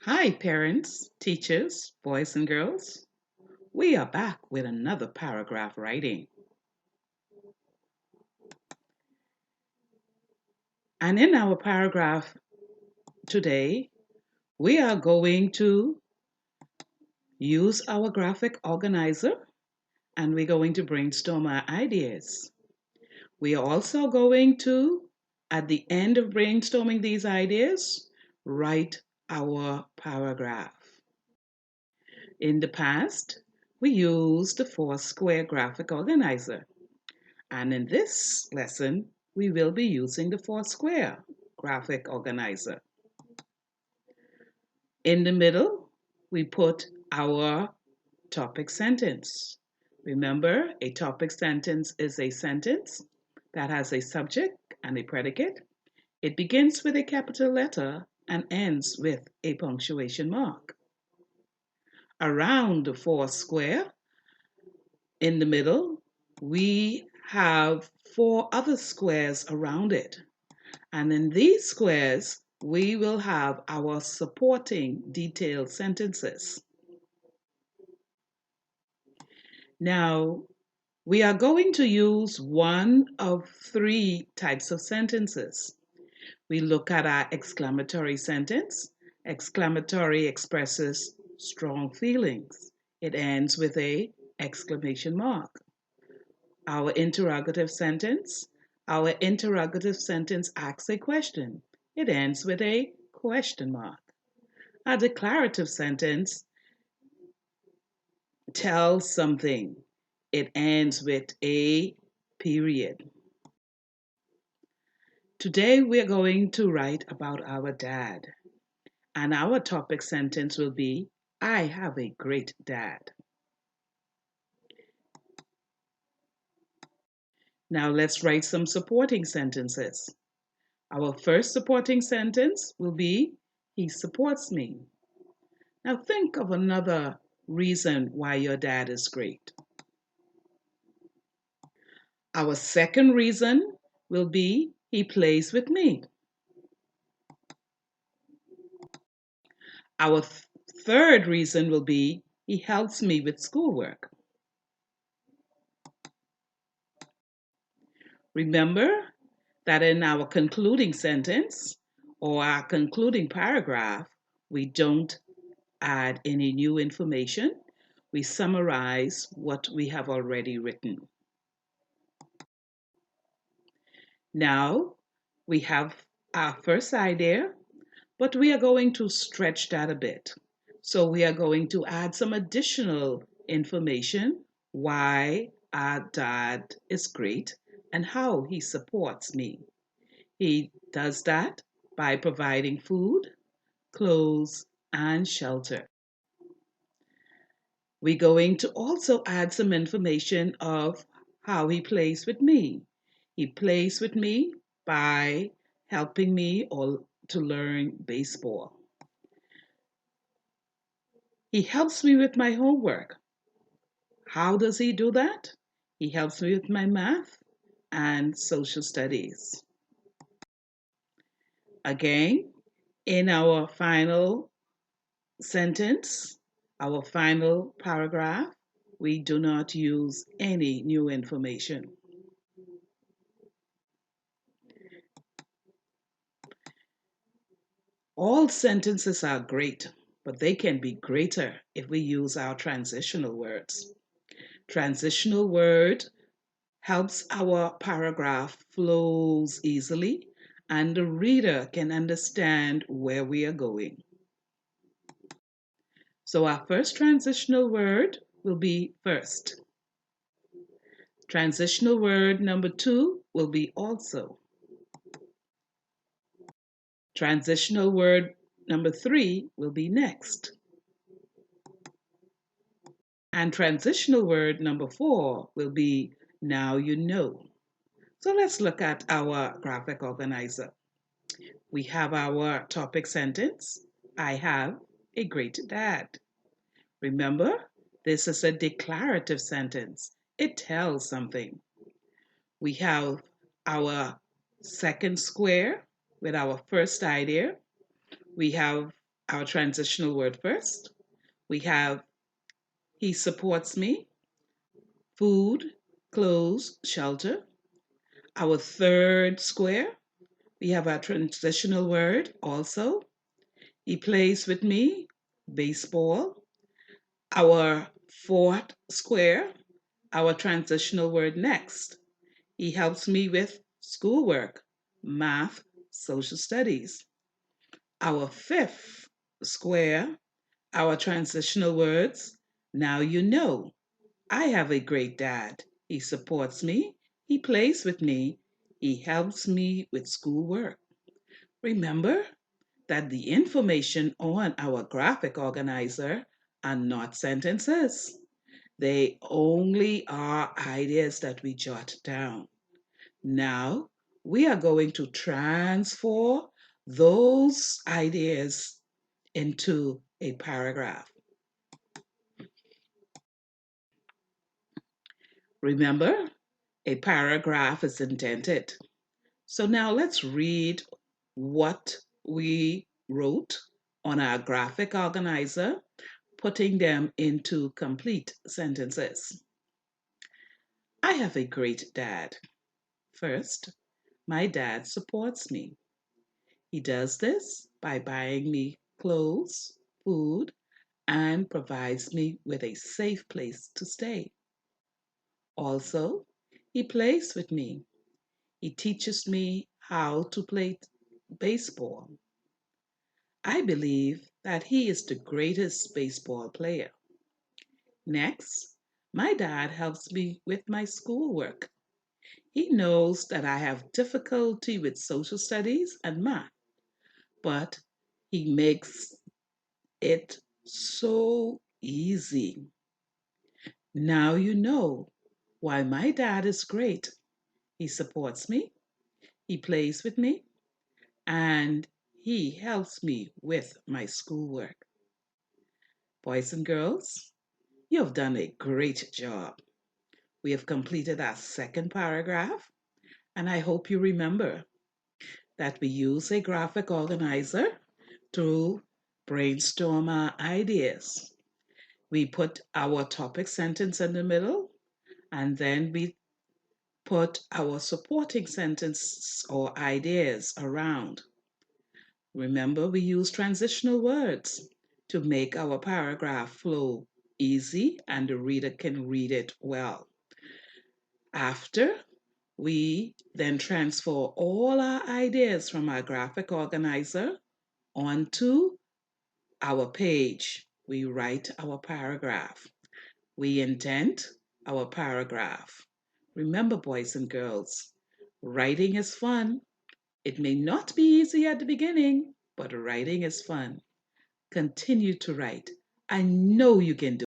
Hi, parents, teachers, boys and girls. We are back with another paragraph writing. And in our paragraph today, we are going to use our graphic organizer and we're going to brainstorm our ideas. We are also going to, at the end of brainstorming these ideas, write our paragraph. In the past, we used the four-square graphic organizer. And in this lesson, we will be using the four-square graphic organizer. In the middle, we put our topic sentence. Remember, a topic sentence is a sentence that has a subject and a predicate. It begins with a capital letter and ends with a punctuation mark. Around the four square, in the middle, we have four other squares around it. And in these squares, we will have our supporting detailed sentences. Now, we are going to use one of three types of sentences. We look at our exclamatory sentence. Exclamatory expresses strong feelings. It ends with a exclamation mark. Our interrogative sentence. Our interrogative sentence asks a question. It ends with a question mark. A declarative sentence tells something. It ends with a period. Today we're going to write about our dad, and our topic sentence will be, I have a great dad. Now let's write some supporting sentences. Our first supporting sentence will be, he supports me. Now think of another reason why your dad is great. Our second reason will be, he plays with me. Our third reason will be, he helps me with schoolwork. Remember that in our concluding sentence or our concluding paragraph, we don't add any new information. We summarize what we have already written. Now we have our first idea, but we are going to stretch that a bit. So we are going to add some additional information why our dad is great and how he supports me. He does that by providing food, clothes, and shelter. We're going to also add some information of how he plays with me. He plays with me by helping me or to learn baseball. He helps me with my homework. How does he do that? He helps me with my math and social studies. Again, in our final sentence, our final paragraph, we do not use any new information. All sentences are great, but they can be greater if we use our transitional words. Transitional word helps our paragraph flows easily and the reader can understand where we are going. So our first transitional word will be first. Transitional word number 2 will be also. Transitional word number 3 will be next. And transitional word number 4 will be now you know. So let's look at our graphic organizer. We have our topic sentence, I have a great dad. Remember, this is a declarative sentence. It tells something. We have our second square with our first idea. We have our transitional word first. We have he supports me, food, clothes, shelter. Our third square, we have our transitional word also. He plays with me, baseball. Our fourth square, our transitional word next. He helps me with schoolwork, math, social studies. Our fifth square, our transitional words. Now you know. I have a great dad. He supports me. He plays with me. He helps me with schoolwork. Remember that the information on our graphic organizer are not sentences. They only are ideas that we jot down. Now we are going to transform those ideas into a paragraph. Remember, a paragraph is indented. So now let's read what we wrote on our graphic organizer, putting them into complete sentences. I have a great dad. First, my dad supports me. He does this by buying me clothes, food, and provides me with a safe place to stay. Also, he plays with me. He teaches me how to play baseball. I believe that he is the greatest baseball player. Next, my dad helps me with my schoolwork. He knows that I have difficulty with social studies and math, but he makes it so easy. Now you know why my dad is great. He supports me, he plays with me, and he helps me with my schoolwork. Boys and girls, you have done a great job. We have completed our second paragraph, and I hope you remember that we use a graphic organizer to brainstorm our ideas. We put our topic sentence in the middle, and then we put our supporting sentence or ideas around. Remember, we use transitional words to make our paragraph flow easy and the reader can read it well. After, we then transfer all our ideas from our graphic organizer onto our page. We write our paragraph. We indent our paragraph. Remember, boys and girls, writing is fun. It may not be easy at the beginning, but writing is fun. Continue to write. I know you can do it.